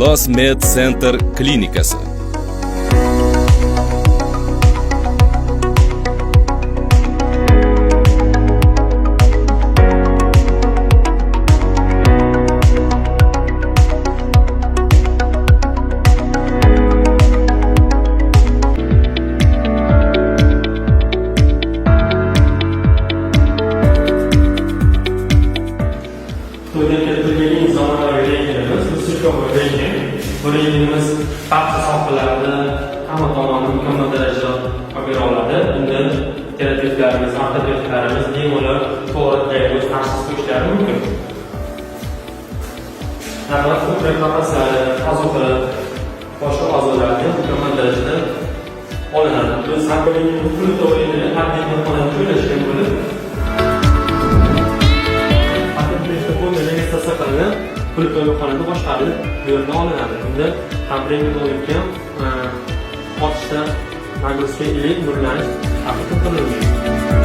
Los Med Center klinikasi. Bu rejimimiz barcha sohalarda hamma tomondan mukammal darajada olib bera oladi. Unda terapevtlarimiz, ortopedlarimiz bemalol to'g'ri diagnoz tashxis qo'yishlari mumkin. Navbat ko'krak qafaslari, ozuqa, boshqa a'zolarga mukammal darajada olinadi. Biz sarkoidning pul to'yini tadbiq xonada joylashgan bo'lib, xonada boshqarilib bu yerda olinadi. Unda ham rentgenologga ortishda nagruska ili nurlanish xavfi qilinadi.